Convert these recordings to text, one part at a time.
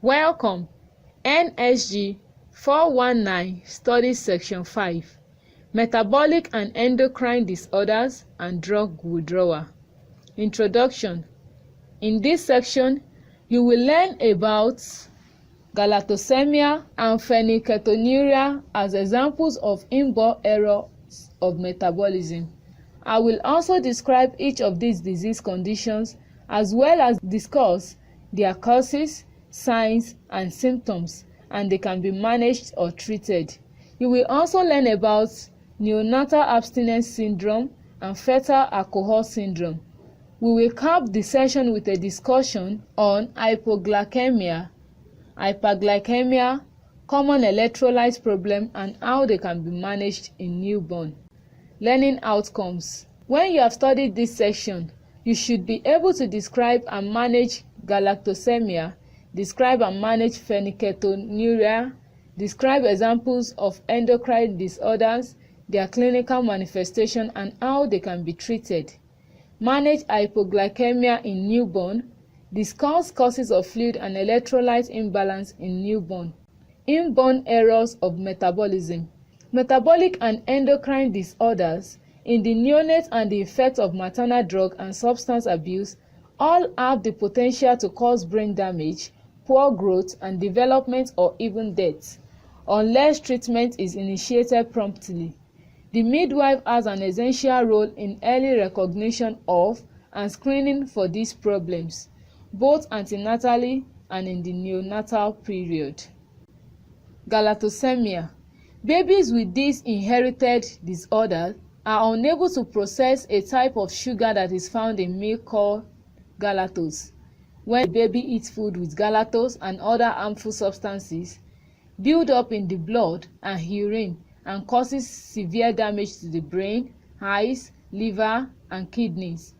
Welcome. NSG 419 Studies Section 5 Metabolic and Endocrine Disorders and Drug Withdrawal. Introduction. In this section, you will learn about galactosemia and phenylketonuria as examples of inborn errors of metabolism. I will also describe each of these disease conditions as well as discuss their causes, signs, and symptoms, and they can be managed or treated. You will also learn about neonatal abstinence syndrome and fetal alcohol syndrome. We will cap the session with a discussion on hypoglycemia, hyperglycemia, common electrolyte problem, and how they can be managed in newborn. Learning outcomes. When you have studied this section, you should be able to describe and manage galactosemia, describe and manage phenylketonuria, describe examples of endocrine disorders, their clinical manifestation, and how they can be treated. Manage hypoglycemia in newborn, discuss causes of fluid and electrolyte imbalance in newborn. Inborn errors of metabolism. Metabolic and endocrine disorders in the neonate and the effects of maternal drug and substance abuse all have the potential to cause brain damage, poor growth and development, or even death, unless treatment is initiated promptly. The midwife has an essential role in early recognition of and screening for these problems, both antenatally and in the neonatal period. Galactosemia. Babies with this inherited disorder are unable to process a type of sugar that is found in milk called galactose. When the baby eats food with galactose and other harmful substances, build up in the blood and urine and causes severe damage to the brain, eyes, liver, and kidneys.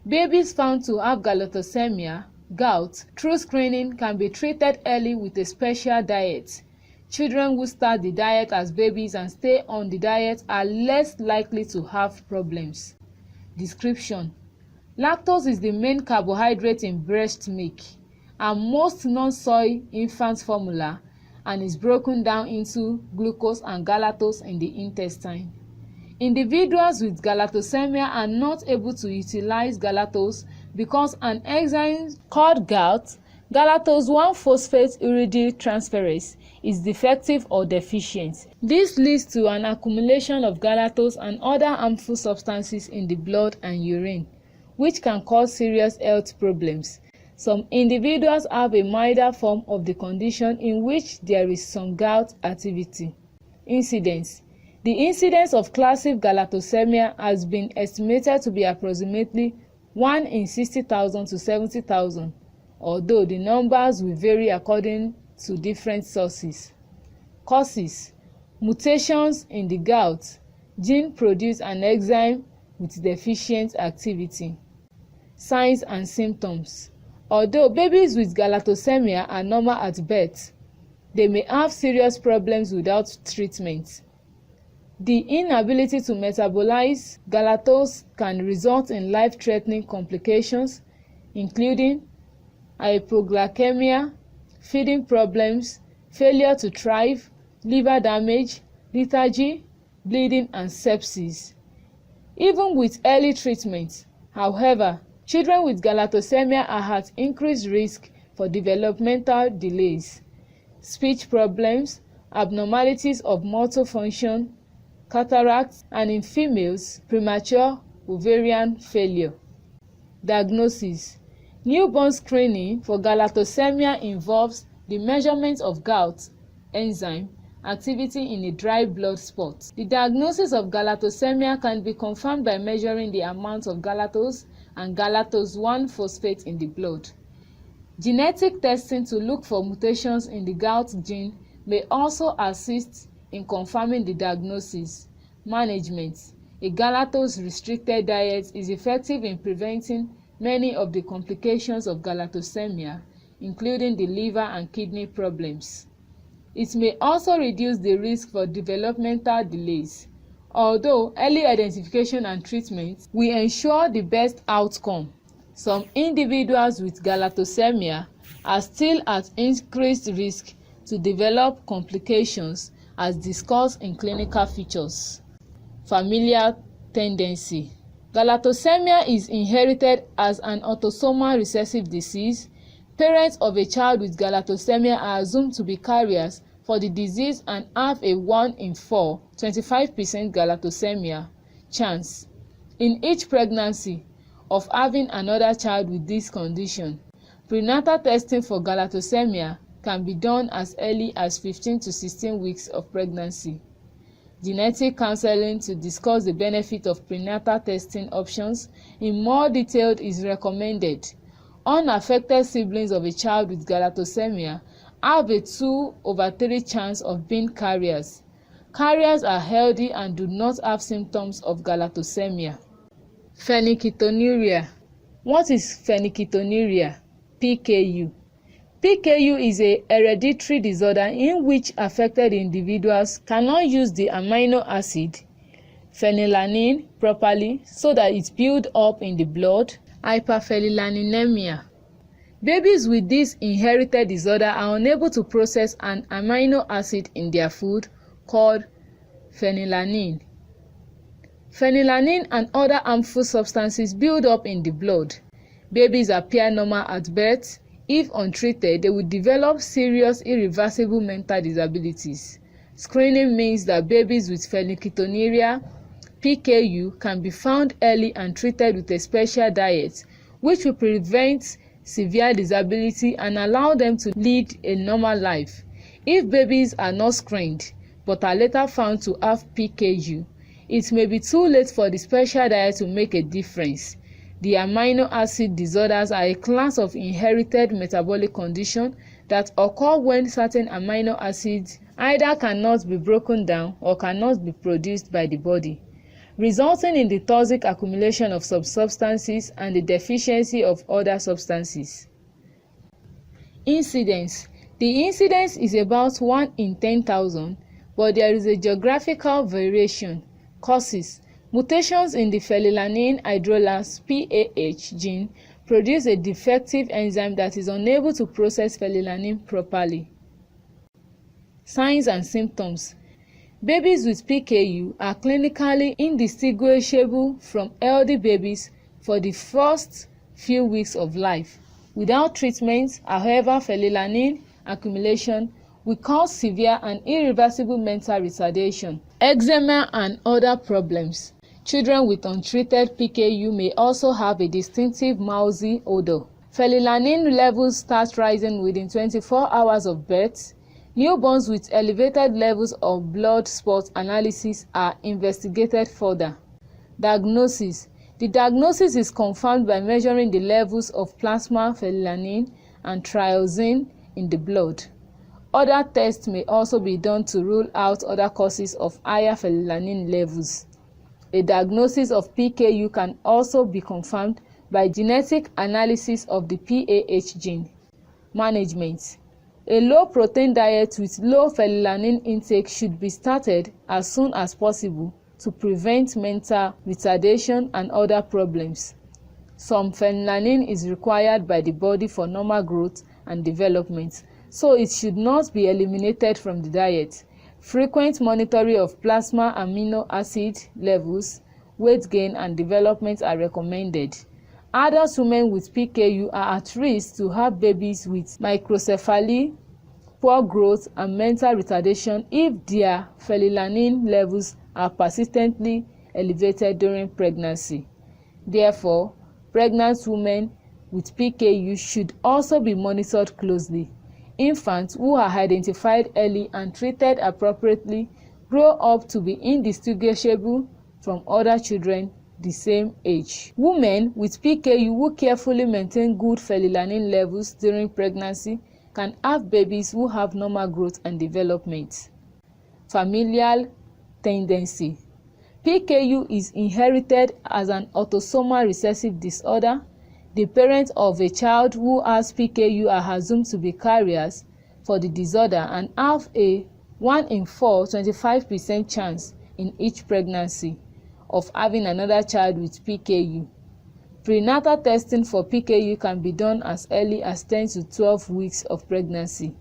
Babies found to have galactosemia, gout, through screening can be treated early with a special diet. Children who start the diet as babies and stay on the diet are less likely to have problems. Description. Lactose is the main carbohydrate in breast milk and most non-soy infant formula, and is broken down into glucose and galactose in the intestine. Individuals with galactosemia are not able to utilize galactose because an enzyme called GALT, galactose 1-phosphate uridyl transferase, is defective or deficient. This leads to an accumulation of galactose and other harmful substances in the blood and urine, which can cause serious health problems. Some individuals have a milder form of the condition in which there is some gout activity. Incidence. The incidence of classic galactosemia has been estimated to be approximately 1 in 60,000 to 70,000, although the numbers will vary according to different sources. Causes. Mutations in the gout gene produce an enzyme with deficient activity. Signs and symptoms. Although babies with galactosemia are normal at birth, they may have serious problems without treatment. The inability to metabolize galactose can result in life-threatening complications, including hypoglycemia, feeding problems, failure to thrive, liver damage, lethargy, bleeding, and sepsis. Even with early treatment, however, children with galactosemia are at increased risk for developmental delays, speech problems, abnormalities of motor function, cataracts, and in females, premature ovarian failure. Diagnosis. Newborn screening for galactosemia involves the measurement of GALT enzyme activity in a dry blood spot. The diagnosis of galactosemia can be confirmed by measuring the amount of galactose and galactose 1-phosphate in the blood. Genetic testing to look for mutations in the GALT gene may also assist in confirming the diagnosis. Management. A galactose-restricted diet is effective in preventing many of the complications of galactosemia, including the liver and kidney problems. It may also reduce the risk for developmental delays. Although early identification and treatment will ensure the best outcome, some individuals with galactosemia are still at increased risk to develop complications as discussed in clinical features. Familial tendency. Galactosemia is inherited as an autosomal recessive disease. Parents of a child with galactosemia are assumed to be carriers for the disease and have a 1 in 4, 25% galactosemia chance in each pregnancy of having another child with this condition. Prenatal testing for galactosemia can be done as early as 15 to 16 weeks of pregnancy. Genetic counseling to discuss the benefit of prenatal testing options in more detail is recommended. Unaffected siblings of a child with galactosemia have a 2/3 chance of being carriers. Carriers are healthy and do not have symptoms of galactosemia. Phenylketonuria. What is phenylketonuria? PKU. PKU is a hereditary disorder in which affected individuals cannot use the amino acid phenylalanine properly so that it builds up in the blood. Hyperphenylaninemia. Babies with this inherited disorder are unable to process an amino acid in their food called phenylalanine. Phenylalanine and other harmful substances build up in the blood. Babies appear normal at birth. If untreated, they will develop serious irreversible mental disabilities. Screening means that babies with phenylketonuria (PKU) can be found early and treated with a special diet, which will prevent severe disability and allow them to lead a normal life. If babies are not screened but are later found to have PKU, it may be too late for the special diet to make a difference. The amino acid disorders are a class of inherited metabolic conditions that occur when certain amino acids either cannot be broken down or cannot be produced by the body, resulting in the toxic accumulation of some substances and the deficiency of other substances. Incidence. The incidence is about 1 in 10,000, but there is a geographical variation. Causes. Mutations in the phenylalanine hydrolase (PAH) gene produce a defective enzyme that is unable to process phenylalanine properly. Signs and symptoms. Babies with PKU are clinically indistinguishable from healthy babies for the first few weeks of life. Without treatment, however, phenylalanine accumulation will cause severe and irreversible mental retardation, eczema, and other problems. Children with untreated PKU may also have a distinctive mousy odor. Phenylalanine levels start rising within 24 hours of birth. Newborns with elevated levels of blood spot analysis are investigated further. Diagnosis. The diagnosis is confirmed by measuring the levels of plasma phenylalanine and triosine in the blood. Other tests may also be done to rule out other causes of higher phenylalanine levels. A diagnosis of PKU can also be confirmed by genetic analysis of the PAH gene. Management. A low-protein diet with low phenylalanine intake should be started as soon as possible to prevent mental retardation and other problems. Some phenylalanine is required by the body for normal growth and development, so it should not be eliminated from the diet. Frequent monitoring of plasma amino acid levels, weight gain, and development are recommended. Adult women with PKU are at risk to have babies with microcephaly, poor growth, and mental retardation if their phenylalanine levels are persistently elevated during pregnancy. Therefore, pregnant women with PKU should also be monitored closely. Infants who are identified early and treated appropriately grow up to be indistinguishable from other children the same age. Women with PKU who carefully maintain good phenylalanine levels during pregnancy can have babies who have normal growth and development. Familial tendency. PKU is inherited as an autosomal recessive disorder. The parents of a child who has PKU are assumed to be carriers for the disorder and have a 1 in 4, 25% chance in each pregnancy of having another child with PKU. Prenatal testing for PKU can be done as early as 10 to 12 weeks of pregnancy.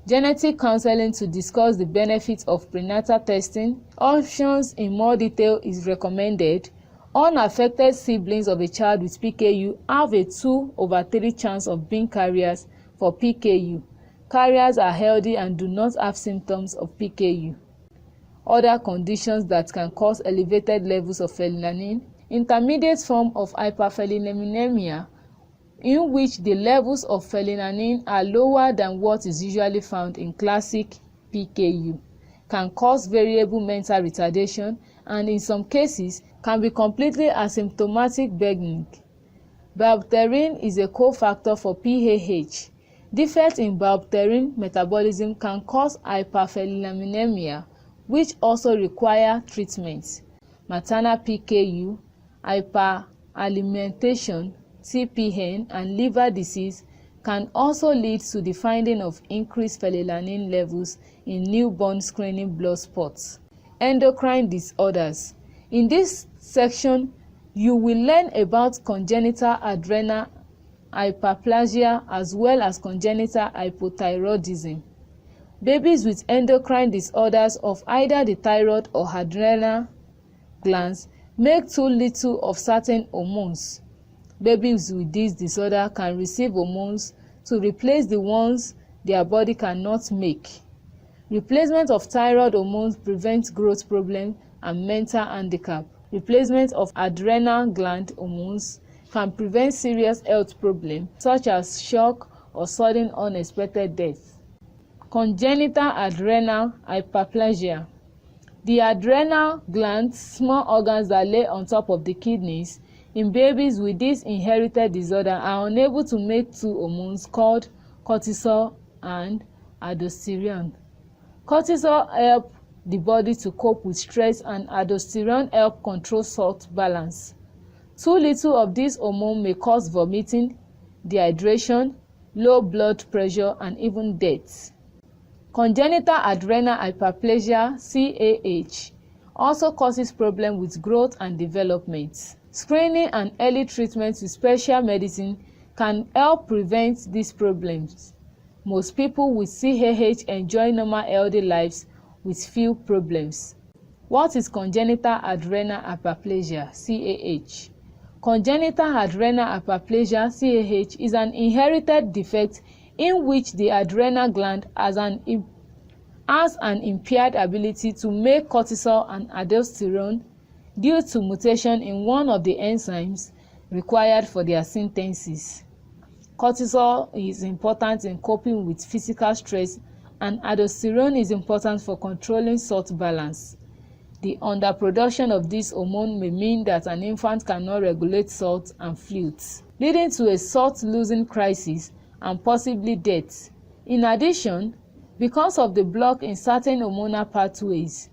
Genetic counseling to discuss the benefits of prenatal testing. Options in more detail is recommended. Unaffected siblings of a child with PKU have a 2/3 chance of being carriers for PKU. Carriers are healthy and do not have symptoms of PKU. Other conditions that can cause elevated levels of phenylalanine. Intermediate form of hyperphenylalaninemia, in which the levels of phenylalanine are lower than what is usually found in classic PKU, can cause variable mental retardation and in some cases can be completely asymptomatic beginning. Biopterin is a cofactor for PAH. Defect in biopterin metabolism can cause hyperphenylalaninemia, which also require treatment. Maternal PKU, hyperalimentation, TPN, and liver disease can also lead to the finding of increased phenylalanine levels in newborn screening blood spots. Endocrine disorders. In this section, you will learn about congenital adrenal hyperplasia as well as congenital hypothyroidism. Babies with endocrine disorders of either the thyroid or adrenal glands make too little of certain hormones. Babies with this disorder can receive hormones to replace the ones their body cannot make. Replacement of thyroid hormones prevents growth problems and mental handicap. Replacement of adrenal gland hormones can prevent serious health problems such as shock or sudden unexpected death. Congenital adrenal hyperplasia. The adrenal glands, small organs that lay on top of the kidneys, in babies with this inherited disorder are unable to make two hormones called cortisol and aldosterone. Cortisol helps the body to cope with stress and aldosterone helps control salt balance. Too little of this hormone may cause vomiting, dehydration, low blood pressure, and even death. Congenital adrenal hyperplasia (CAH) also causes problems with growth and development. Screening and early treatment with special medicine can help prevent these problems. Most people with CAH enjoy normal healthy lives with few problems. What is congenital adrenal hyperplasia (CAH)? Congenital adrenal hyperplasia (CAH) is an inherited defect in which the adrenal gland has an impaired ability to make cortisol and aldosterone due to mutation in one of the enzymes required for their synthesis. Cortisol is important in coping with physical stress, and aldosterone is important for controlling salt balance. The underproduction of this hormone may mean that an infant cannot regulate salt and fluids, leading to a salt-losing crisis and possibly death. In addition, because of the block in certain hormonal pathways,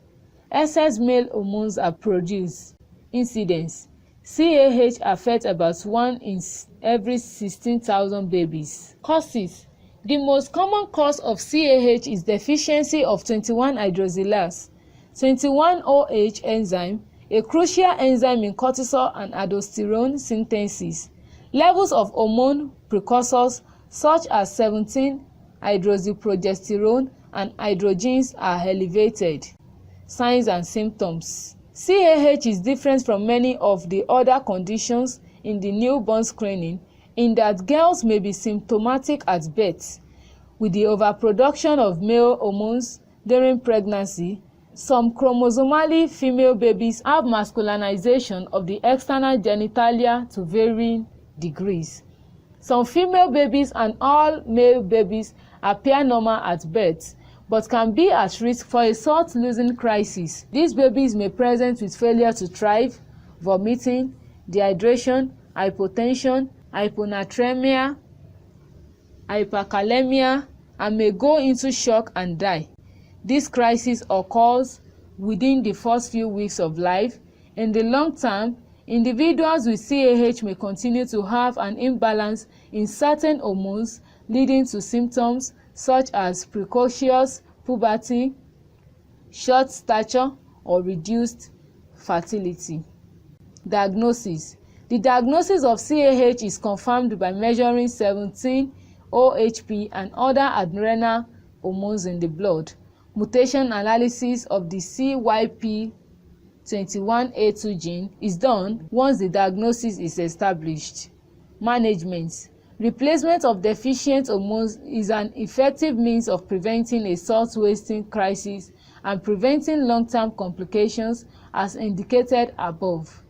excess male hormones are produced. Incidence: CAH affects about 1 in every 16,000 babies. Causes: the most common cause of CAH is deficiency of 21-hydroxylase, 21-OH enzyme, a crucial enzyme in cortisol and aldosterone synthesis. Levels of hormone precursors such as 17-hydroxyprogesterone and androgens are elevated. Signs and symptoms: CAH is different from many of the other conditions in the newborn screening in that girls may be symptomatic at birth. With the overproduction of male hormones during pregnancy, some chromosomally female babies have masculinization of the external genitalia to varying degrees. Some female babies and all male babies appear normal at birth, but can be at risk for a salt-losing crisis. These babies may present with failure to thrive, vomiting, dehydration, hypotension, hyponatremia, hyperkalemia, and may go into shock and die. This crisis occurs within the first few weeks of life. In the long term, individuals with CAH may continue to have an imbalance in certain hormones, leading to symptoms such as precocious puberty, short stature, or reduced fertility. Diagnosis: The diagnosis of CAH is confirmed by measuring 17-OHP and other adrenal hormones in the blood. Mutation analysis of the CYP21A2 gene is done once the diagnosis is established. Management. Replacement of deficient hormones is an effective means of preventing a salt-wasting crisis and preventing long-term complications as indicated above.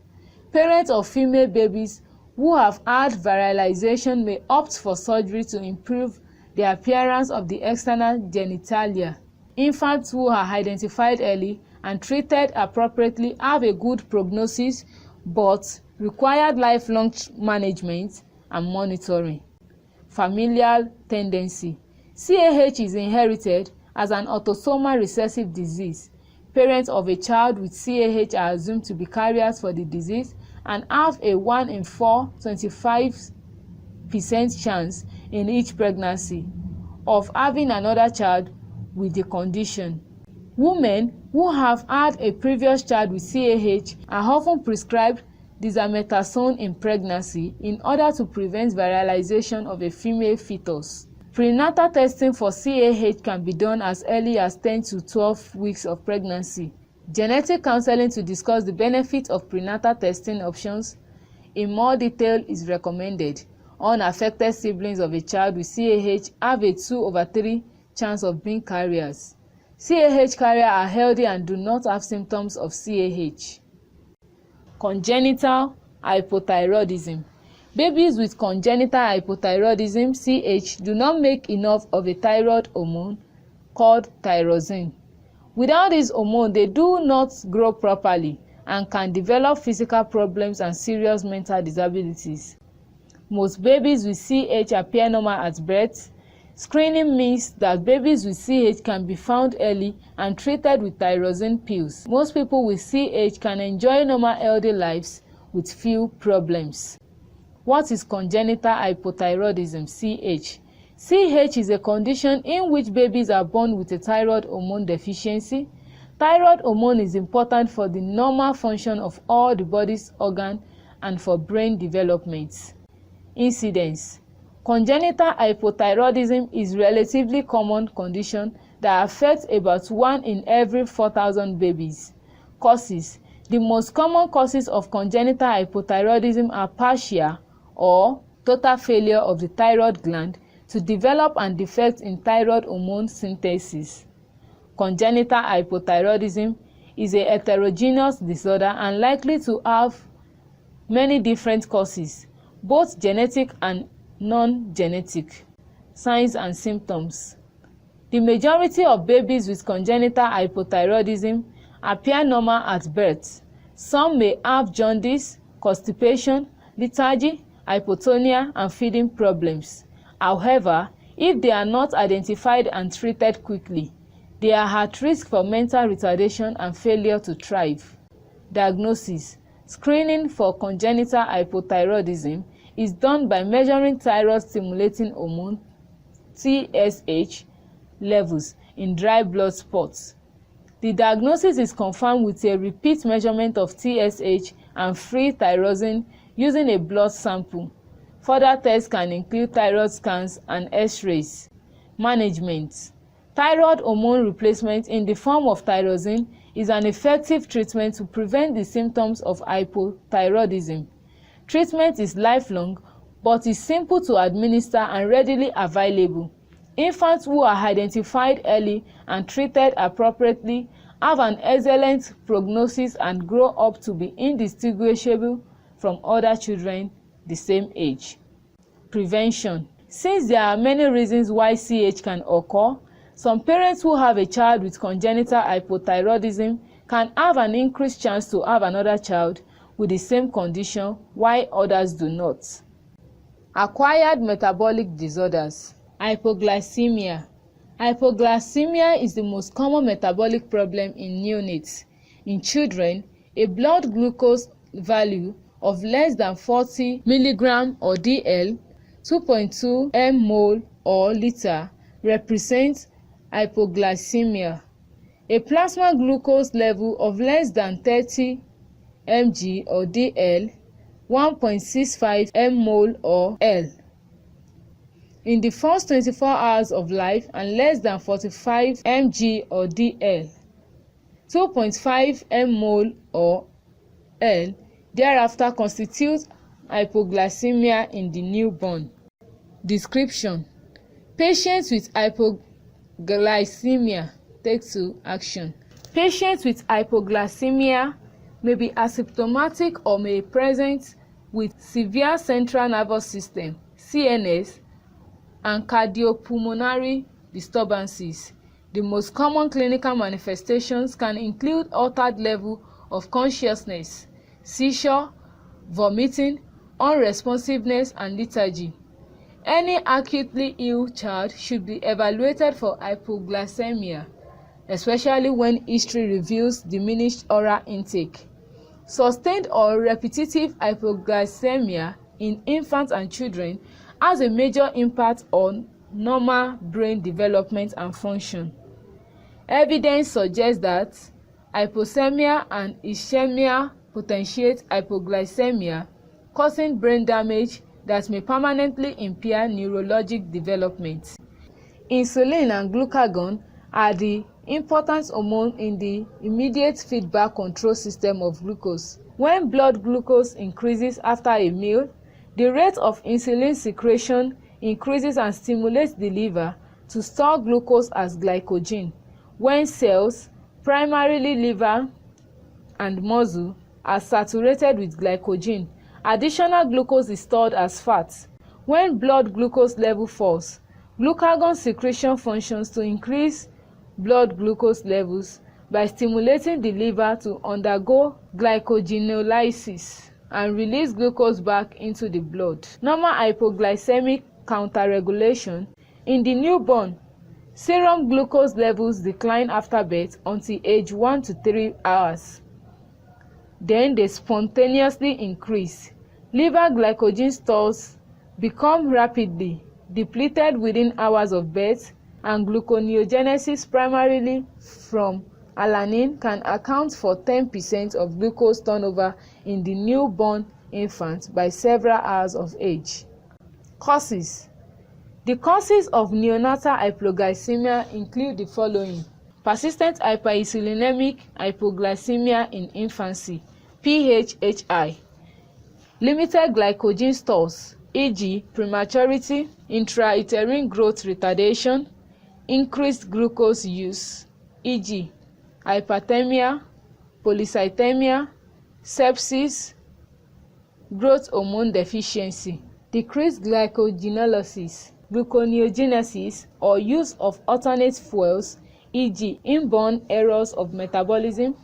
Parents of female babies who have had virilization may opt for surgery to improve the appearance of the external genitalia. Infants who are identified early and treated appropriately have a good prognosis but required lifelong management and monitoring. Familial tendency. CAH is inherited as an autosomal recessive disease. Parents of a child with CAH are assumed to be carriers for the disease and have a 1 in 4, 25% chance in each pregnancy of having another child with the condition. Women who have had a previous child with CAH are often prescribed dexamethasone in pregnancy in order to prevent virilization of a female fetus. Prenatal testing for CAH can be done as early as 10 to 12 weeks of pregnancy. Genetic counseling to discuss the benefits of prenatal testing options in more detail is recommended. Unaffected siblings of a child with CAH have a 2/3 chance of being carriers. CAH carriers are healthy and do not have symptoms of CAH. Congenital hypothyroidism. Babies with congenital hypothyroidism (CH) do not make enough of a thyroid hormone called thyroxine. Without this hormone, they do not grow properly and can develop physical problems and serious mental disabilities. Most babies with CH appear normal at birth. Screening means that babies with CH can be found early and treated with thyroxine pills. Most people with CH can enjoy normal healthy lives with few problems. What is congenital hypothyroidism (CH)? CH is a condition in which babies are born with a thyroid hormone deficiency. Thyroid hormone is important for the normal function of all the body's organs and for brain development. Incidence. Congenital hypothyroidism is a relatively common condition that affects about 1 in every 4,000 babies. Causes. The most common causes of congenital hypothyroidism are partial or total failure of the thyroid gland to develop and defect in thyroid hormone synthesis. Congenital hypothyroidism is a heterogeneous disorder and likely to have many different causes, both genetic and non-genetic. Signs and symptoms. The majority of babies with congenital hypothyroidism appear normal at birth. Some may have jaundice, constipation, lethargy, hypotonia, and feeding problems. However, if they are not identified and treated quickly, they are at risk for mental retardation and failure to thrive. Diagnosis. Screening for congenital hypothyroidism is done by measuring thyroid-stimulating hormone (TSH) levels in dry blood spots. The diagnosis is confirmed with a repeat measurement of TSH and free thyroxine using a blood sample. Further tests can include thyroid scans and X-rays. Management. Thyroid hormone replacement in the form of thyroxine is an effective treatment to prevent the symptoms of hypothyroidism. Treatment is lifelong but is simple to administer and readily available. Infants who are identified early and treated appropriately have an excellent prognosis and grow up to be indistinguishable from other children the same age. Prevention. Since there are many reasons why CH can occur, some parents who have a child with congenital hypothyroidism can have an increased chance to have another child with the same condition, while others do not. Acquired metabolic disorders. Hypoglycemia. Hypoglycemia is the most common metabolic problem in neonates. In children, a blood glucose value of less than 40 mg or dl, 2.2 mmol or liter represents hypoglycemia. A plasma glucose level of less than 30 mg or dl, 1.65 mmol or L in the first 24 hours of life and less than 45 mg or dl, 2.5 mmol or L thereafter constitutes hypoglycemia in the newborn. Description: patients with hypoglycemia take to action. Patients with hypoglycemia may be asymptomatic or may present with severe central nervous system (CNS) and cardiopulmonary disturbances. The most common clinical manifestations can include altered level of consciousness, seizure, vomiting, unresponsiveness, and lethargy. Any acutely ill child should be evaluated for hypoglycemia, especially when history reveals diminished oral intake. Sustained or repetitive hypoglycemia in infants and children has a major impact on normal brain development and function. Evidence suggests that hypoxemia and ischemia potentiate hypoglycemia, causing brain damage that may permanently impair neurologic development. Insulin and glucagon are the important hormone in the immediate feedback control system of glucose. When blood glucose increases after a meal, the rate of insulin secretion increases and stimulates the liver to store glucose as glycogen. When cells, primarily liver and muscle, are saturated with glycogen, additional glucose is stored as fat. When blood glucose level falls, glucagon secretion functions to increase blood glucose levels by stimulating the liver to undergo glycogenolysis and release glucose back into the blood. Normal hypoglycemic counterregulation. In the newborn, serum glucose levels decline after birth until age 1 to 3 hours. Then they spontaneously increase. Liver glycogen stores become rapidly depleted within hours of birth, and gluconeogenesis, primarily from alanine, can account for 10% of glucose turnover in the newborn infant by several hours of age. Causes. The causes of neonatal hypoglycemia include the following: persistent hyperinsulinemic hypoglycemia in infancy (PHHI), limited glycogen stores, e.g., prematurity, intrauterine growth retardation, increased glucose use, e.g., hyperthermia, polycythemia, sepsis, growth hormone deficiency, decreased glycogenolysis, gluconeogenesis, or use of alternate fuels, e.g., inborn errors of metabolism,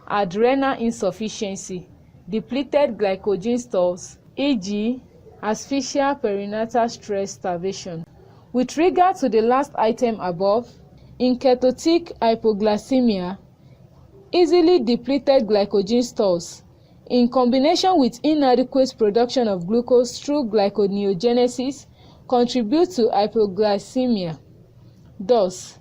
adrenal insufficiency, depleted glycogen stores, e.g., asphyxia, perinatal stress, starvation. With regard to the last item above, in ketotic hypoglycemia, easily depleted glycogen stores, in combination with inadequate production of glucose through glyconeogenesis, contribute to hypoglycemia. Thus,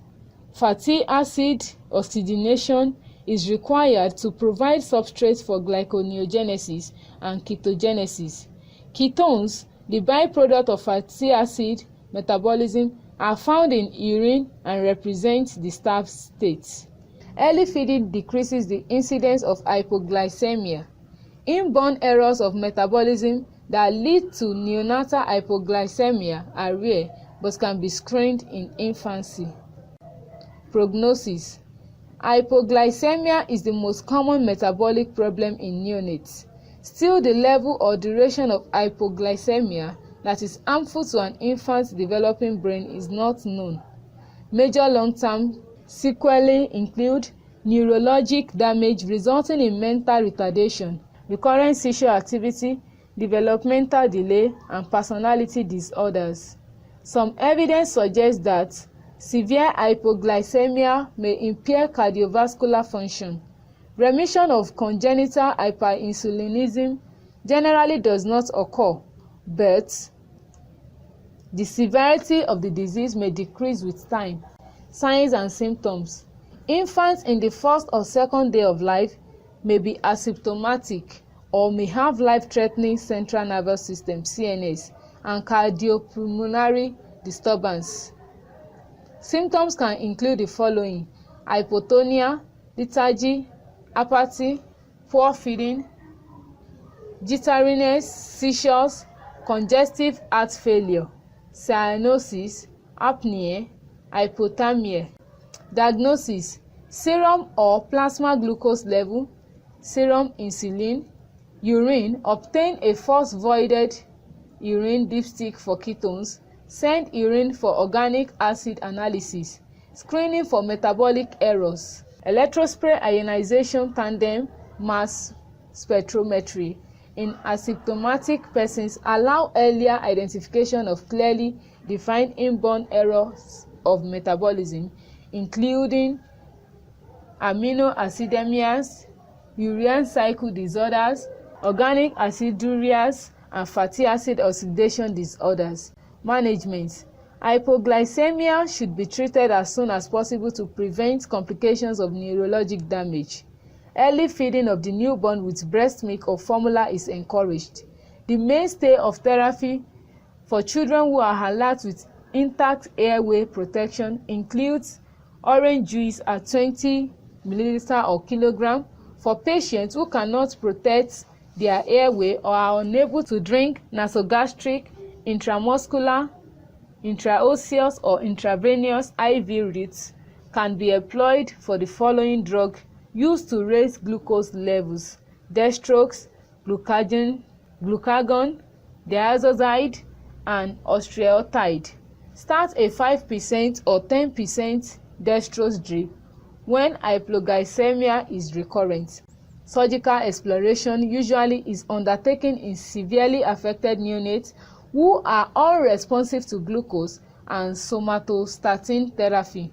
fatty acid oxygenation is required to provide substrate for glyconeogenesis and ketogenesis. Ketones, the byproduct of fatty acid metabolism, are found in urine and represent the starved state. Early feeding decreases the incidence of hypoglycemia. Inborn errors of metabolism that lead to neonatal hypoglycemia are rare but can be screened in infancy. Prognosis. Hypoglycemia is the most common metabolic problem in neonates. Still, the level or duration of hypoglycemia that is harmful to an infant's developing brain is not known. Major long-term sequelae include neurologic damage resulting in mental retardation, recurrent seizure activity, developmental delay, and personality disorders. Some evidence suggests that severe hypoglycemia may impair cardiovascular function. Remission of congenital hyperinsulinism generally does not occur, but the severity of the disease may decrease with time. Signs and symptoms. Infants in the first or second day of life may be asymptomatic or may have life-threatening central nervous system (CNS) and cardiopulmonary disturbance. Symptoms can include the following: hypotonia, lethargy, apathy, poor feeding, jitteriness, seizures, congestive heart failure, cyanosis, apnea, hypothermia. Diagnosis: serum or plasma glucose level, serum insulin, urine, obtain a force voided urine dipstick for ketones, send urine for organic acid analysis, screening for metabolic errors, electrospray ionization tandem mass spectrometry in asymptomatic persons allow earlier identification of clearly defined inborn errors of metabolism, including amino acidemias, urea cycle disorders, organic acidurias, and fatty acid oxidation disorders. Management: hypoglycemia should be treated as soon as possible to prevent complications of neurologic damage. Early feeding of the newborn with breast milk or formula is encouraged. The mainstay of therapy for children who are alert with intact airway protection includes orange juice at 20 ml or kilogram for patients who cannot protect their airway or are unable to drink. Nasogastric, intramuscular, intraosseous or intravenous IV routes can be employed for the following drug used to raise glucose levels: dextrose, glucagon, diazozide, and octreotide. Start a 5% or 10% dextrose drip when hypoglycemia is recurrent. Surgical exploration usually is undertaken in severely affected neonates who are unresponsive to glucose and somatostatin therapy.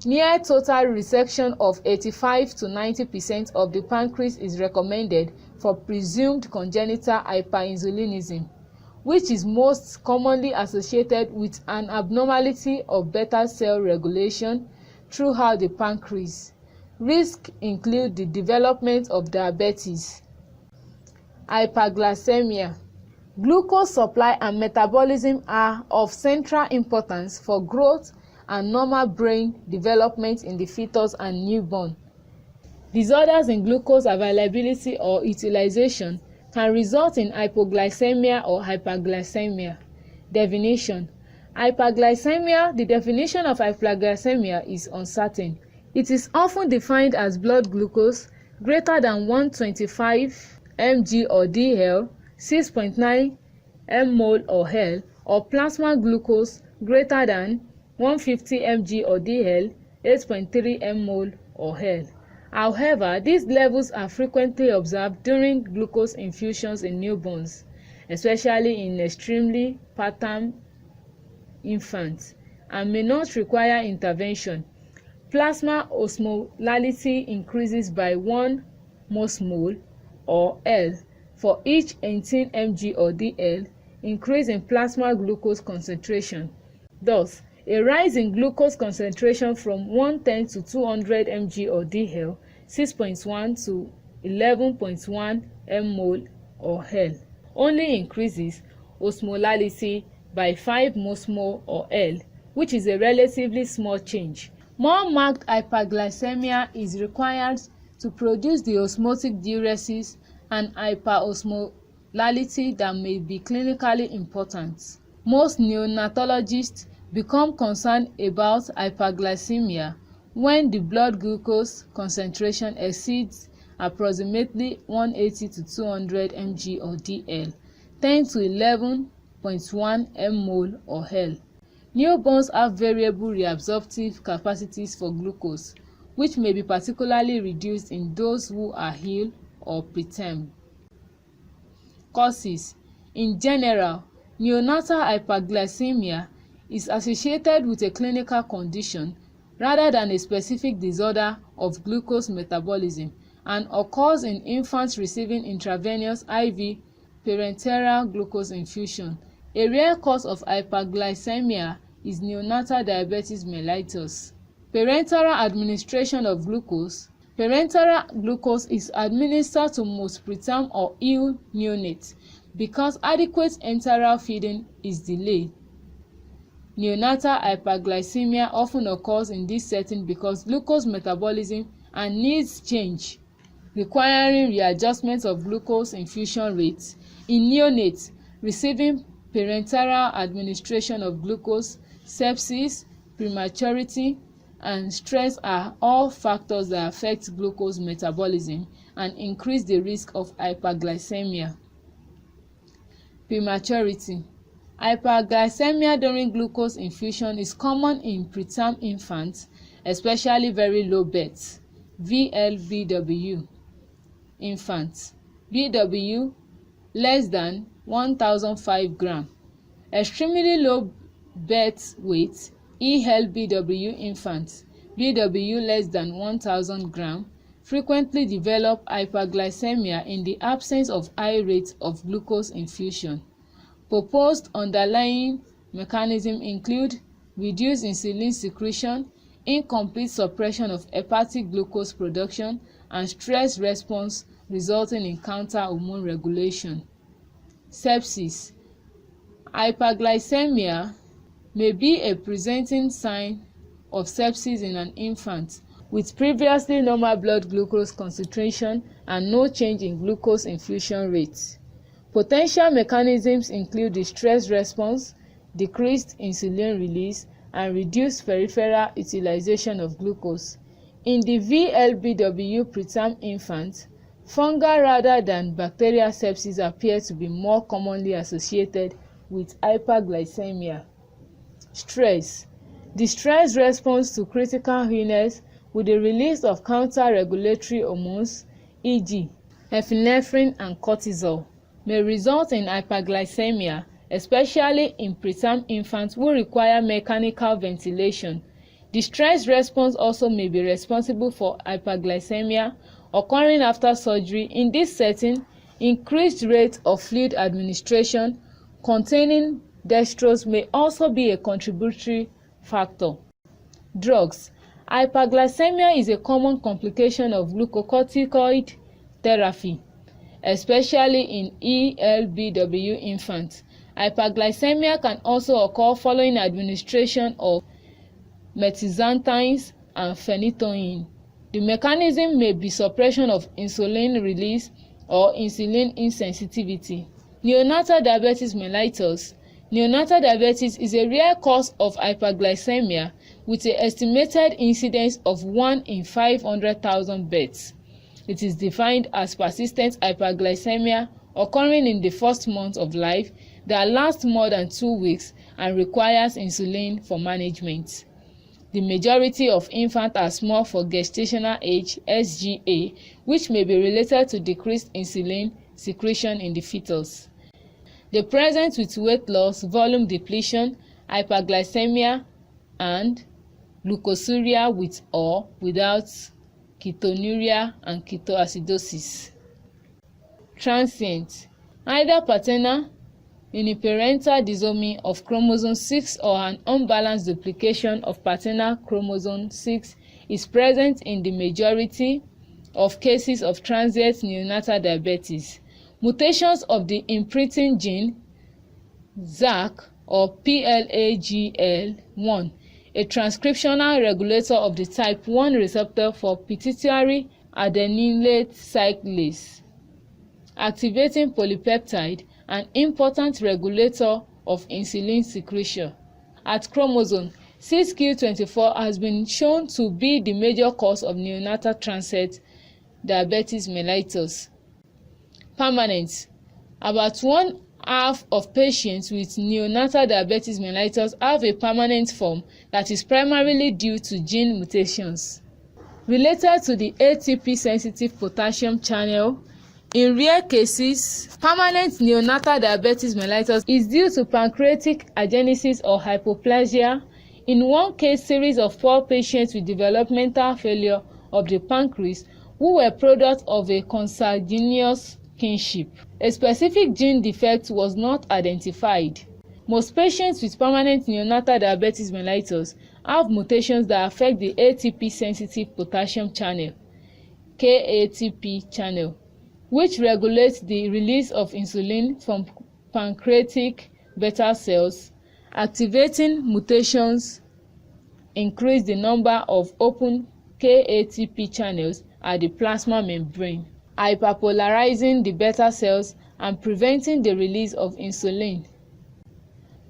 Near total resection of 85 to 90% of the pancreas is recommended for presumed congenital hyperinsulinism, which is most commonly associated with an abnormality of beta cell regulation throughout the pancreas. Risks include the development of diabetes. Hyperglycemia. Glucose supply and metabolism are of central importance for growth and normal brain development in the fetus and newborn. Disorders in glucose availability or utilization can result in hypoglycemia or hyperglycemia. Definition: hyperglycemia. The definition of hyperglycemia is uncertain. It is often defined as blood glucose greater than 125 mg or dl, 6.9 mmol or L, or plasma glucose greater than 150 mg or dl, 8.3 mmol or L. However, these levels are frequently observed during glucose infusions in newborns, especially in extremely preterm infants, and may not require intervention. Plasma osmolality increases by 1 mosmol or L for each 18 mg or dl increase in plasma glucose concentration. Thus, a rise in glucose concentration from 110 to 200 mg or dl, 6.1 to 11.1 mmol or L, only increases osmolality by 5 mosmol or L, which is a relatively small change. More marked hyperglycemia is required to produce the osmotic diuresis and hyperosmolality that may be clinically important. Most neonatologists become concerned about hyperglycemia when the blood glucose concentration exceeds approximately 180 to 200 mg or dl, 10 to 11.1 mmol or L. Newborns have variable reabsorptive capacities for glucose, which may be particularly reduced in those who are ill or preterm. Causes. In general, neonatal hyperglycemia is associated with a clinical condition rather than a specific disorder of glucose metabolism and occurs in infants receiving intravenous IV parenteral glucose infusion. A rare cause of hyperglycemia is neonatal diabetes mellitus. Parenteral administration of glucose Parenteral glucose is administered to most preterm or ill neonates because adequate enteral feeding is delayed. Neonatal hyperglycemia often occurs in this setting because glucose metabolism and needs change, requiring readjustment of glucose infusion rates. In neonates receiving parenteral administration of glucose, sepsis, prematurity, and stress are all factors that affect glucose metabolism and increase the risk of hyperglycemia. Prematurity. Hyperglycemia during glucose infusion is common in preterm infants, especially very low births, VLBW infants, BW less than 1005 gram. Extremely low birth weight, ELBW infants, BW less than 1000 gram, frequently develop hyperglycemia in the absence of high rates of glucose infusion. Proposed underlying mechanisms include reduced insulin secretion, incomplete suppression of hepatic glucose production, and stress response resulting in counter-hormone regulation. Sepsis. Hyperglycemia may be a presenting sign of sepsis in an infant with previously normal blood glucose concentration and no change in glucose infusion rates. Potential mechanisms include the stress response, decreased insulin release, and reduced peripheral utilization of glucose. In the VLBW preterm infant, fungal rather than bacterial sepsis appear to be more commonly associated with hyperglycemia. Stress. The stress response to critical illness with the release of counter-regulatory hormones, e.g., epinephrine and cortisol, may result in hyperglycemia, especially in preterm infants who require mechanical ventilation. The stress response also may be responsible for hyperglycemia occurring after surgery. In this setting, increased rate of fluid administration containing dextrose may also be a contributory factor. Drugs. Hyperglycemia is a common complication of glucocorticoid therapy, especially in ELBW infants. Hyperglycemia can also occur following administration of mirtazapines and phenytoin. The mechanism may be suppression of insulin release or insulin insensitivity. Neonatal diabetes mellitus. Neonatal diabetes is a rare cause of hyperglycemia with an estimated incidence of 1 in 500,000 births. It is defined as persistent hyperglycemia occurring in the first month of life that lasts more than 2 weeks and requires insulin for management. The majority of infants are small for gestational age (SGA), which may be related to decreased insulin secretion in the fetus. They present with weight loss, volume depletion, hyperglycemia, and glucosuria with or without ketonuria and ketoacidosis. Transient. Either paternal uniparental disomy of chromosome 6 or an unbalanced duplication of paternal chromosome 6 is present in the majority of cases of transient neonatal diabetes. Mutations of the imprinting gene ZAC or PLAGL1, a transcriptional regulator of the type 1 receptor for pituitary adenylate cyclase, activating polypeptide, an important regulator of insulin secretion. At chromosome 6q24 has been shown to be the major cause of neonatal transient diabetes mellitus. Permanent. About 1/2 of patients with neonatal diabetes mellitus have a permanent form that is primarily due to gene mutations. Related to the ATP-sensitive potassium channel, in rare cases, permanent neonatal diabetes mellitus is due to pancreatic agenesis or hypoplasia. In one case series of 4 patients with developmental failure of the pancreas who were product of a consanguineous kinship. A specific gene defect was not identified. Most patients with permanent neonatal diabetes mellitus have mutations that affect the ATP-sensitive potassium channel. KATP channel, which regulates the release of insulin from pancreatic beta cells. Activating mutations increase the number of open KATP channels at the plasma membrane, hyperpolarizing the beta cells and preventing the release of insulin.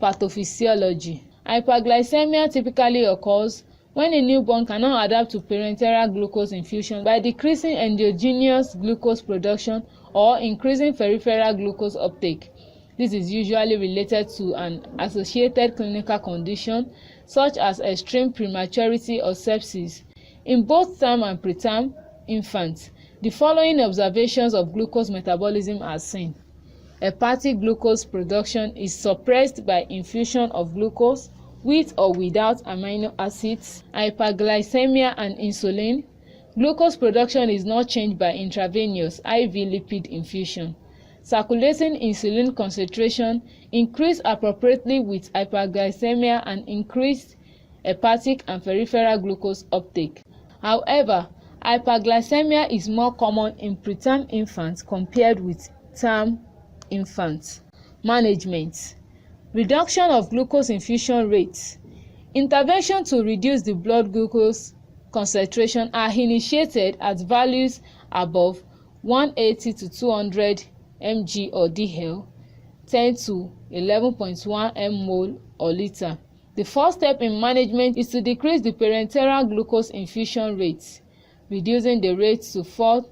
Pathophysiology. Hyperglycemia typically occurs when a newborn cannot adapt to parenteral glucose infusion by decreasing endogenous glucose production or increasing peripheral glucose uptake. This is usually related to an associated clinical condition such as extreme prematurity or sepsis. In both term and preterm infants, the following observations of glucose metabolism are seen. Hepatic glucose production is suppressed by infusion of glucose with or without amino acids. Hyperglycemia and insulin. Glucose production is not changed by intravenous IV lipid infusion. Circulating insulin concentration increased appropriately with hyperglycemia and increased hepatic and peripheral glucose uptake. However, hyperglycemia is more common in preterm infants compared with term infants. Management. Reduction of glucose infusion rates. Intervention to reduce the blood glucose concentration are initiated at values above 180 to 200 mg or dl, 10 to 11.1 mmol or liter. The first step in management is to decrease the parenteral glucose infusion rate, reducing the rate to 4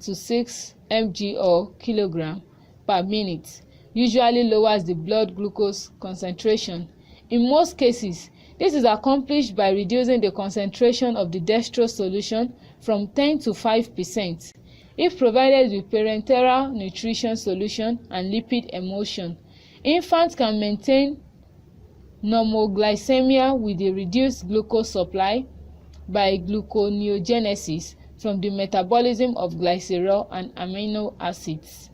to 6 mg or kilogram per minute. Usually lowers the blood glucose concentration. In most cases, this is accomplished by reducing the concentration of the dextrose solution from 10 to 5%. If provided with parenteral nutrition solution and lipid emulsion, infants can maintain normoglycemia with a reduced glucose supply by gluconeogenesis from the metabolism of glycerol and amino acids.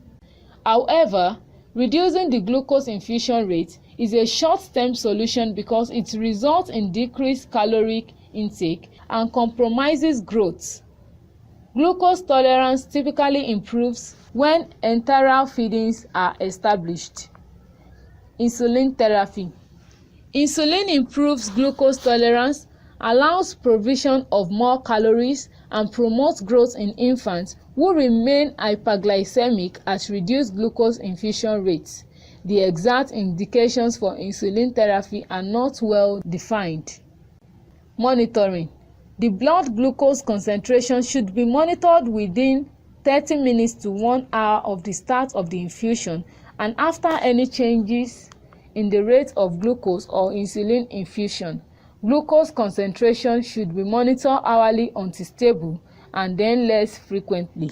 However, reducing the glucose infusion rate is a short-term solution because it results in decreased caloric intake and compromises growth. Glucose tolerance typically improves when enteral feedings are established. Insulin therapy. Insulin improves glucose tolerance, allows provision of more calories, and promotes growth in infants who remain hyperglycemic at reduced glucose infusion rates. The exact indications for insulin therapy are not well defined. Monitoring. The blood glucose concentration should be monitored within 30 minutes to 1 hour of the start of the infusion and after any changes in the rate of glucose or insulin infusion. Glucose concentration should be monitored hourly until stable and then less frequently.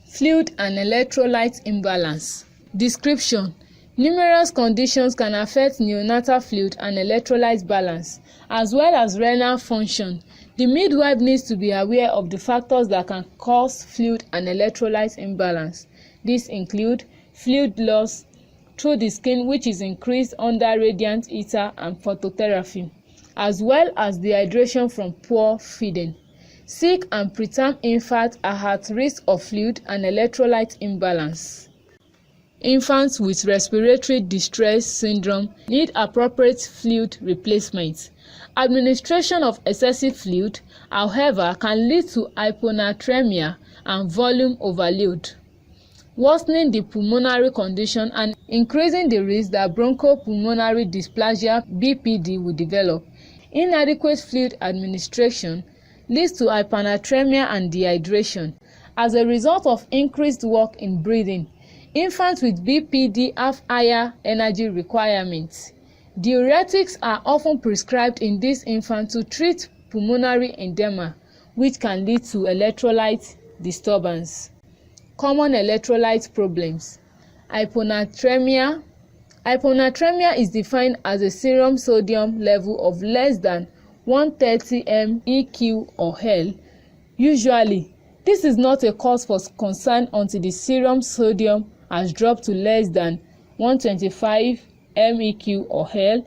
Fluid and electrolyte imbalance. Description. Numerous conditions can affect neonatal fluid and electrolyte balance, as well as renal function. The midwife needs to be aware of the factors that can cause fluid and electrolyte imbalance. These include fluid loss through the skin, which is increased under radiant heater and phototherapy, as well as dehydration from poor feeding. Sick and preterm infants are at risk of fluid and electrolyte imbalance. Infants with respiratory distress syndrome need appropriate fluid replacement. Administration of excessive fluid, however, can lead to hyponatremia and volume overload, worsening the pulmonary condition and increasing the risk that bronchopulmonary dysplasia (BPD) will develop. Inadequate fluid administration leads to hyponatremia and dehydration. As a result of increased work in breathing, infants with BPD have higher energy requirements. Diuretics are often prescribed in these infants to treat pulmonary edema, which can lead to electrolyte disturbance. Common electrolyte problems. Hyponatremia. Hyponatremia is defined as a serum sodium level of less than 130 mEq or L. Usually, this is not a cause for concern until the serum sodium has dropped to less than 125 mEq or L.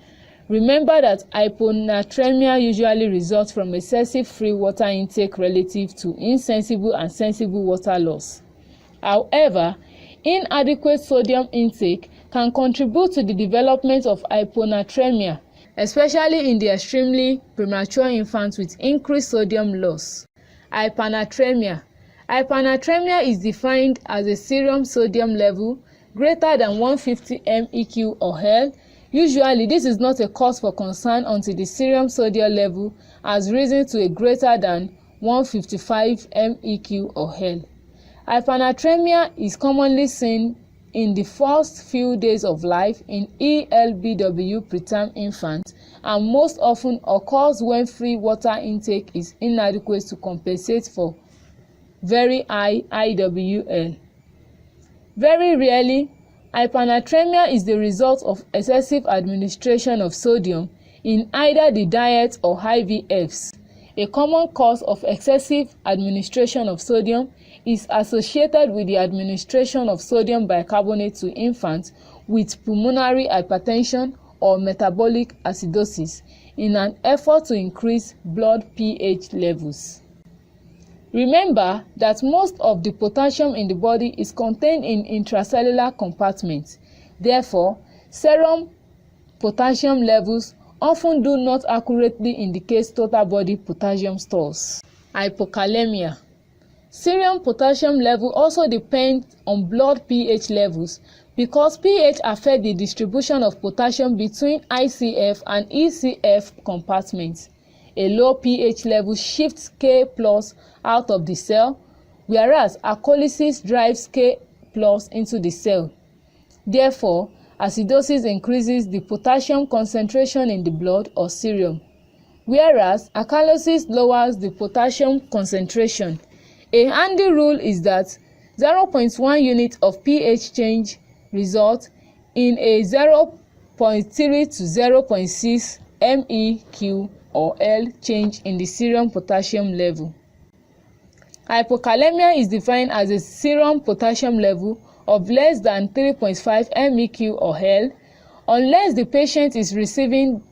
Remember that hyponatremia usually results from excessive free water intake relative to insensible and sensible water loss. However, inadequate sodium intake can contribute to the development of hyponatremia, especially in the extremely premature infants with increased sodium loss. Hyponatremia. Hyponatremia is defined as a serum sodium level greater than 150 MEq or L. Usually, this is not a cause for concern until the serum sodium level has risen to a greater than 155 MEq or L. Hyponatremia is commonly seen in the first few days of life in ELBW preterm infants and most often occurs when free water intake is inadequate to compensate for very high IWL. Very rarely, hyponatremia is the result of excessive administration of sodium in either the diet or IVFs. A common cause of excessive administration of sodium is associated with the administration of sodium bicarbonate to infants with pulmonary hypertension or metabolic acidosis in an effort to increase blood pH levels. Remember that most of the potassium in the body is contained in intracellular compartments. Therefore, serum potassium levels often do not accurately indicate total body potassium stores. Hypokalemia. Serum potassium level also depends on blood pH levels because pH affects the distribution of potassium between ICF and ECF compartments. A low pH level shifts K+ out of the cell, whereas alcolysis drives K+ into the cell. Therefore, acidosis increases the potassium concentration in the blood or serum, whereas alkalosis lowers the potassium concentration. A handy rule is that 0.1 unit of pH change results in a 0.3 to 0.6 MEq or L change in the serum potassium level. Hypokalemia is defined as a serum potassium level of less than 3.5 MEq or L unless the patient is receiving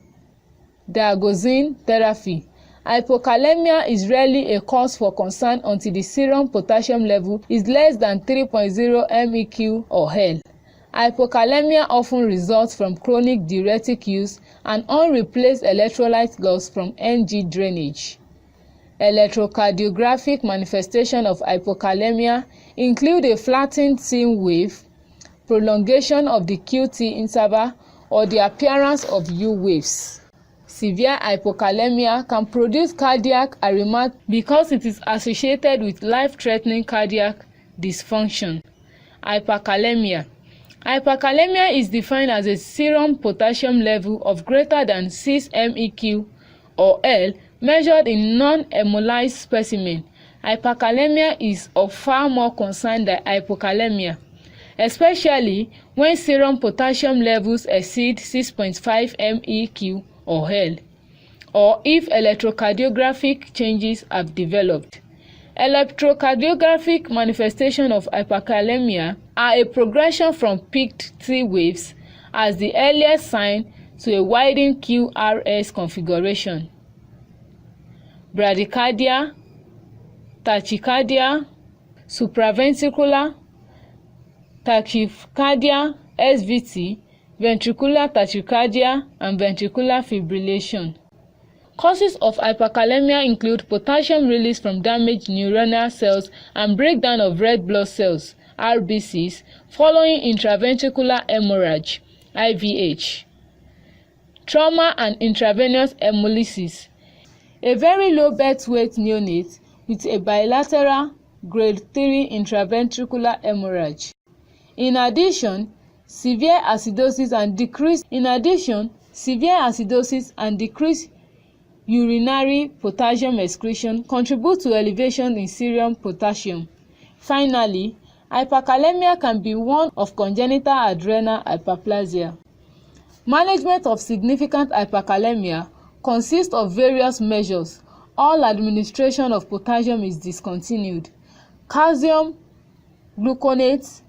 digoxin therapy. Hypokalemia is rarely a cause for concern until the serum potassium level is less than 3.0 MEq or L. Hypokalemia often results from chronic diuretic use and unreplaced electrolyte loss from NG drainage. Electrocardiographic manifestation of hypokalemia include a flattened T wave, prolongation of the QT interval, or the appearance of U waves. Severe hypokalemia can produce cardiac arrhythmia because it is associated with life-threatening cardiac dysfunction. Hyperkalemia. Hyperkalemia is defined as a serum potassium level of greater than 6 MEq or L measured in non-hemolyzed specimen. Hyperkalemia is of far more concern than hypokalemia, especially when serum potassium levels exceed 6.5 MEq or L, or if electrocardiographic changes have developed. Electrocardiographic manifestation of hyperkalemia are a progression from peaked T waves as the earliest sign to a widened QRS configuration. Bradycardia, tachycardia, supraventricular tachycardia (SVT), ventricular tachycardia, and ventricular fibrillation. Causes of hyperkalemia include potassium release from damaged neuronal cells and breakdown of red blood cells (RBCs) following intraventricular hemorrhage (IVH), trauma and intravenous hemolysis. A very low birth weight neonate with a bilateral grade 3 intraventricular hemorrhage. In addition, severe acidosis and decreased urinary potassium excretion contribute to elevation in serum potassium. Finally, hyperkalemia can be one of congenital adrenal hyperplasia. Management of significant hyperkalemia consists of various measures. All administration of potassium is discontinued. Calcium gluconate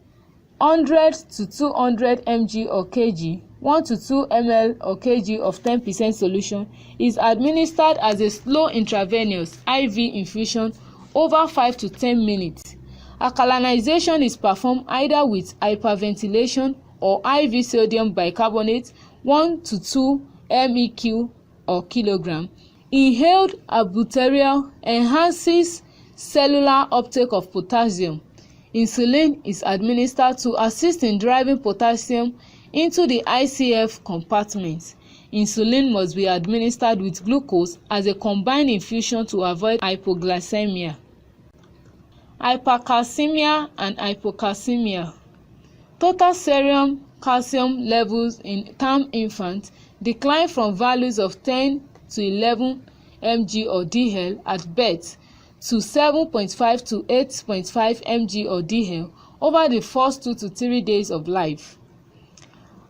100 to 200 mg or kg 1 to 2 ml or kg of 10% solution is administered as a slow intravenous IV infusion over 5 to 10 minutes. Alkalinization is performed either with hyperventilation or IV sodium bicarbonate 1 to 2 MEq or kilogram. Inhaled albuterol enhances cellular uptake of potassium. Insulin is administered to assist in driving potassium into the ICF compartment. Insulin must be administered with glucose as a combined infusion to avoid hypoglycemia. Hypercalcemia and hypocalcemia. Total serum calcium levels in term infants decline from values of 10 to 11 mg or dl at birth to 7.5 to 8.5 mg or dl over the first 2 to 3 days of life.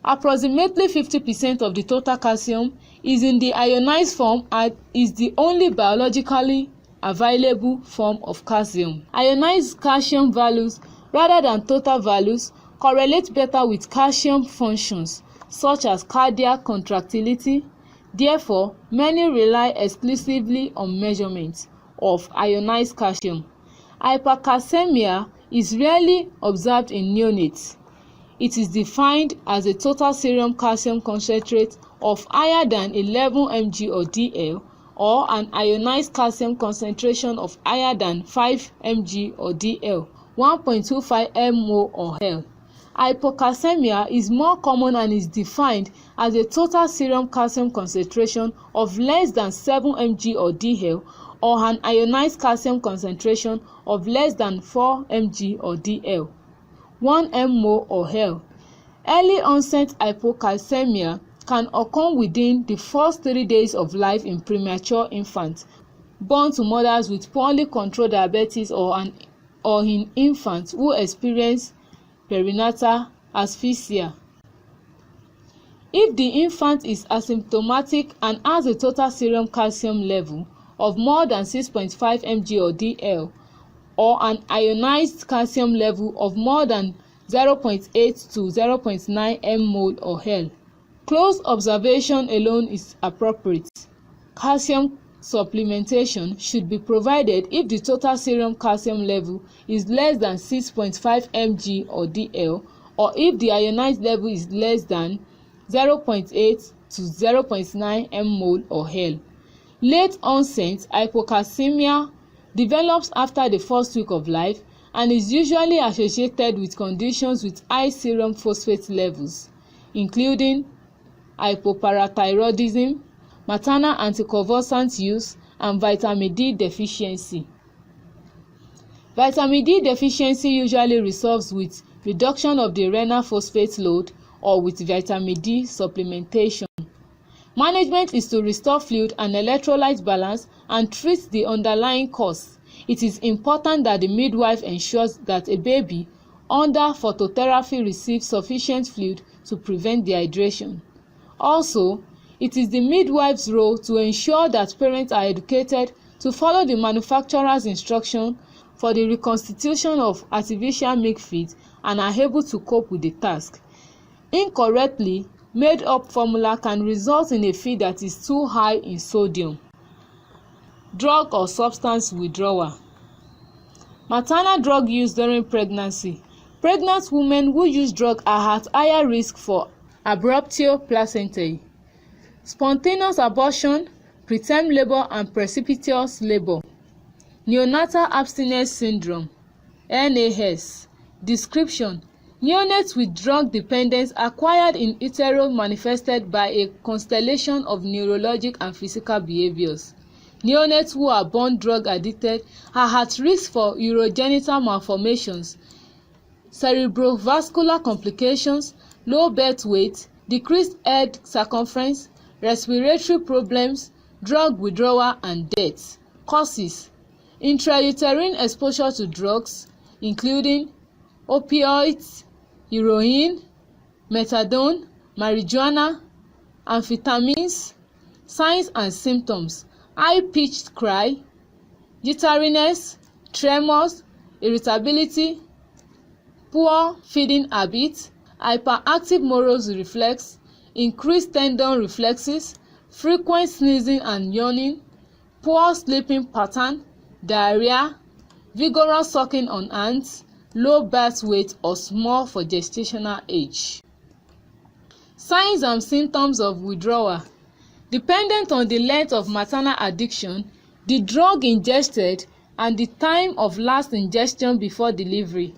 Approximately 50% of the total calcium is in the ionized form and is the only biologically available form of calcium. Ionized calcium values rather than total values correlate better with calcium functions such as cardiac contractility. Therefore, many rely exclusively on measurements of ionized calcium. Hypercalcemia is rarely observed in neonates. It is defined as a total serum calcium concentrate of higher than 11 mg or dl or an ionized calcium concentration of higher than 5 mg or dl, 1.25 mol or L. Hypocalcemia is more common and is defined as a total serum calcium concentration of less than 7 mg or dl or an ionized calcium concentration of less than 4 mg or dl, 1 mol or L. Early onset hypocalcemia can occur within the first 3 days of life in premature infants born to mothers with poorly controlled diabetes or in infants who experience perinatal asphyxia. If the infant is asymptomatic and has a total serum calcium level of more than 6.5 mg or dl or an ionized calcium level of more than 0.8 to 0.9 mol or L, close observation alone is appropriate. Calcium supplementation should be provided if the total serum calcium level is less than 6.5 mg or dl or if the ionized level is less than 0.8 to 0.9 mol or L. Late onset hypocalcemia develops after the first week of life and is usually associated with conditions with high serum phosphate levels, including hypoparathyroidism, maternal anticonvulsant use, and vitamin D deficiency. Vitamin D deficiency usually resolves with reduction of the renal phosphate load or with vitamin D supplementation. Management is to restore fluid and electrolyte balance and treat the underlying cause. It is important that the midwife ensures that a baby under phototherapy receives sufficient fluid to prevent dehydration. Also, it is the midwife's role to ensure that parents are educated to follow the manufacturer's instruction for the reconstitution of artificial milk feed and are able to cope with the task. Incorrectly made up formula can result in a feed that is too high in sodium. Drug or substance withdrawal. Maternal drug use during pregnancy. Pregnant women who use drug are at higher risk for abruptio placentae, spontaneous abortion, preterm labor and precipitous labor. Neonatal abstinence syndrome (NAS). Description: neonates with drug dependence acquired in utero manifested by a constellation of neurologic and physical behaviors. Neonates who are born drug addicted are at risk for urogenital malformations, cerebrovascular complications, low birth weight, decreased head circumference, respiratory problems, drug withdrawal and death. Causes: intrauterine exposure to drugs including opioids, heroin, methadone, marijuana, amphetamines. Signs and symptoms: high-pitched cry, jitteriness, tremors, irritability, poor feeding habits, hyperactive Moro's reflex, increased tendon reflexes, frequent sneezing and yawning, poor sleeping pattern, diarrhea, vigorous sucking on hands, low birth weight or small for gestational age. Signs and symptoms of withdrawal. Dependent on the length of maternal addiction, the drug ingested, and the time of last ingestion before delivery,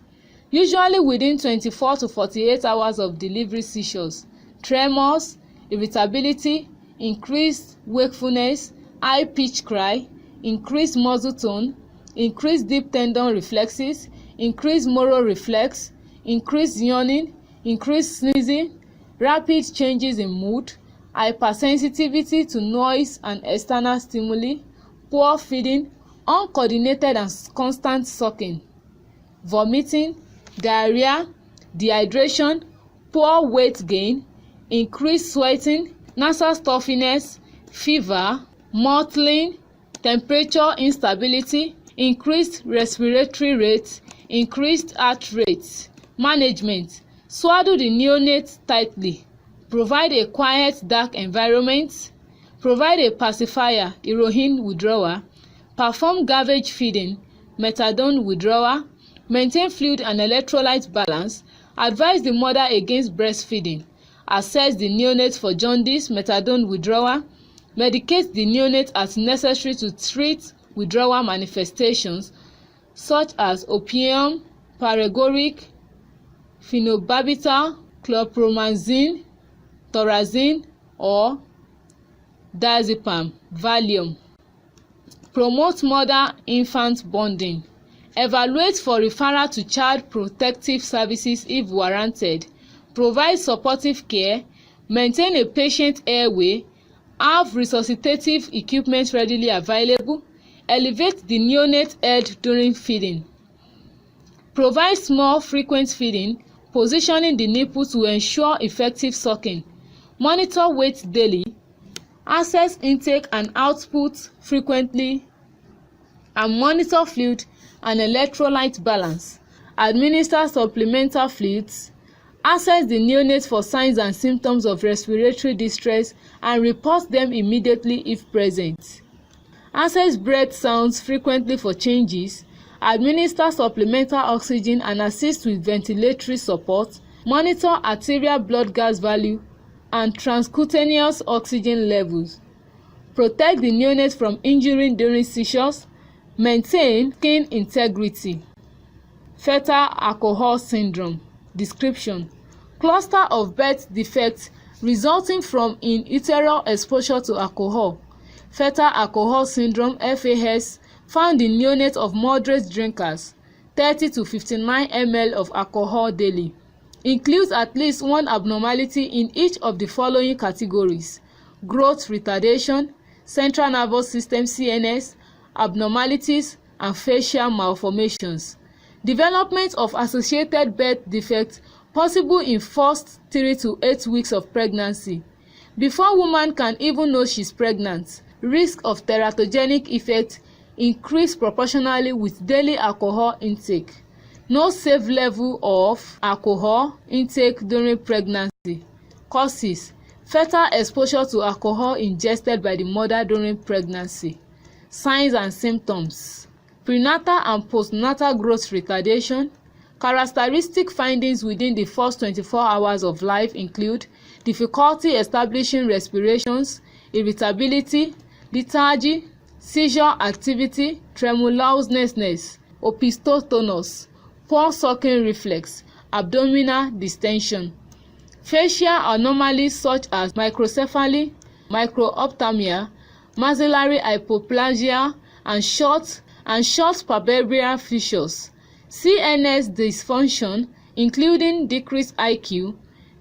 usually within 24 to 48 hours of delivery, seizures, tremors, irritability, increased wakefulness, high-pitched cry, increased muscle tone, increased deep tendon reflexes, increased Moro reflex, increased yawning, increased sneezing, rapid changes in mood, hypersensitivity to noise and external stimuli, poor feeding, uncoordinated and constant sucking, vomiting, diarrhea, dehydration, poor weight gain, increased sweating, nasal stuffiness, fever, mottling, temperature instability, increased respiratory rate, increased heart rate. Management: swaddle the neonate tightly, provide a quiet, dark environment, provide a pacifier, heroin withdrawal, perform garbage feeding, methadone withdrawal, maintain fluid and electrolyte balance, advise the mother against breastfeeding, assess the neonate for jaundice, methadone withdrawal, medicate the neonate as necessary to treat withdrawal manifestations such as opium, paregoric, phenobarbital, chlorpromazine, thorazine, or diazepam, Valium. Promote mother-infant bonding. Evaluate for referral to child protective services if warranted. Provide supportive care. Maintain a patient airway. Have resuscitative equipment readily available. Elevate the neonate head during feeding. Provide small, frequent feeding, positioning the nipple to ensure effective sucking. Monitor weight daily. Assess intake and output frequently, and monitor fluid and electrolyte balance. Administer supplemental fluids. Assess the neonate for signs and symptoms of respiratory distress and report them immediately if present. Assess breath sounds frequently for changes. Administer supplemental oxygen and assist with ventilatory support. Monitor arterial blood gas value and transcutaneous oxygen levels. Protect the neonate from injury during seizures. Maintain skin integrity. Fetal alcohol syndrome. Description: cluster of birth defects resulting from in utero exposure to alcohol. Fetal alcohol syndrome (FAS) found in neonates of moderate drinkers, 30 to 59 ml of alcohol daily. Includes at least one abnormality in each of the following categories: growth retardation, central nervous system (CNS) abnormalities, and facial malformations. Development of associated birth defects possible in first 3 to 8 weeks of pregnancy. Before woman can even know she's pregnant, risk of teratogenic effect increase proportionally with daily alcohol intake. No safe level of alcohol intake during pregnancy. Causes: fetal exposure to alcohol ingested by the mother during pregnancy. Signs and symptoms: prenatal and postnatal growth retardation. Characteristic findings within the first 24 hours of life include difficulty establishing respirations, irritability, lethargy, seizure activity, tremulousness, opisthotonus, poor sucking reflex, abdominal distension. Facial anomalies such as microcephaly, microphthalmia, maxillary hypoplasia, and short palpebral fissures. CNS dysfunction including decreased IQ,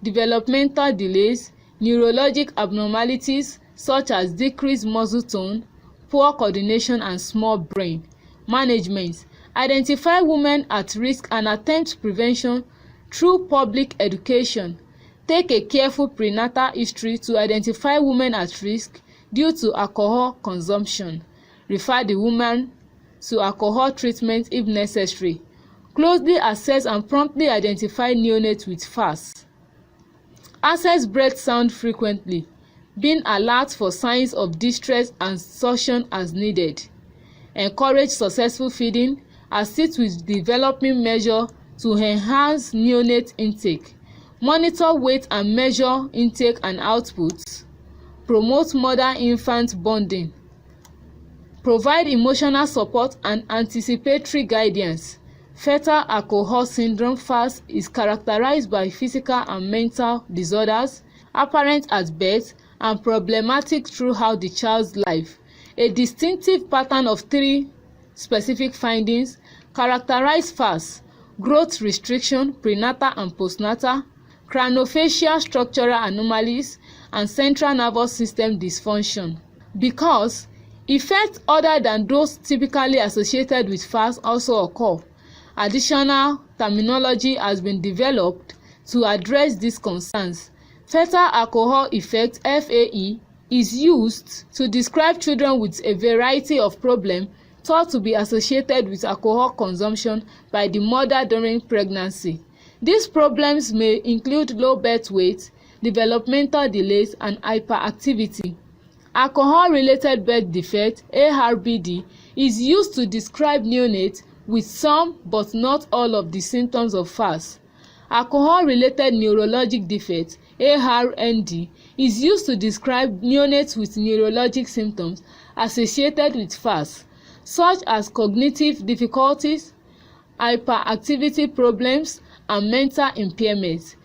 developmental delays, neurologic abnormalities such as decreased muscle tone, poor coordination, and small brain. Management: identify women at risk and attempt prevention through public education. Take a careful prenatal history to identify women at risk due to alcohol consumption. Refer the woman to alcohol treatment if necessary. Closely assess and promptly identify neonates with FAS. Access breast sound frequently, being alert for signs of distress and suction as needed. Encourage successful feeding, assist with developing measure to enhance neonate intake. Monitor weight and measure intake and output. Promote mother-infant bonding. Provide emotional support and anticipatory guidance. Fetal alcohol syndrome (FAS) is characterized by physical and mental disorders, apparent at birth and problematic throughout the child's life. A distinctive pattern of 3 specific findings characterize FAS: growth restriction, prenatal and postnatal, craniofacial structural anomalies, and central nervous system dysfunction. Because effects other than those typically associated with FAS also occur, additional terminology has been developed to address these concerns. Fetal alcohol effect (FAE) is used to describe children with a variety of problems thought to be associated with alcohol consumption by the mother during pregnancy. These problems may include low birth weight, developmental delays, and hyperactivity. Alcohol-related birth defect (ARBD) is used to describe neonates with some but not all of the symptoms of FAS. Alcohol-related neurologic defect (ARND) is used to describe neonates with neurologic symptoms associated with FAS, such as cognitive difficulties, hyperactivity problems, and mental impairment.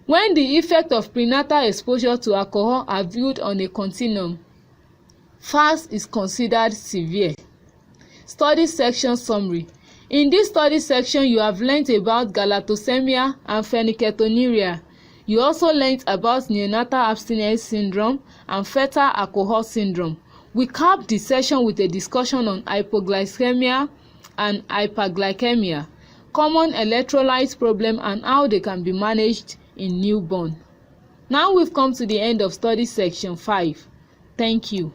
When the effects of prenatal exposure to alcohol are viewed on a continuum, FAS is considered severe. Study section summary. In this study section, you have learnt about galactosemia and phenylketonuria. You also learnt about neonatal abstinence syndrome and fetal alcohol syndrome. We capped the session with a discussion on hypoglycemia and hyperglycemia, common electrolyte problem, and how they can be managed in newborn. Now we've come to the end of study section 5. Thank you.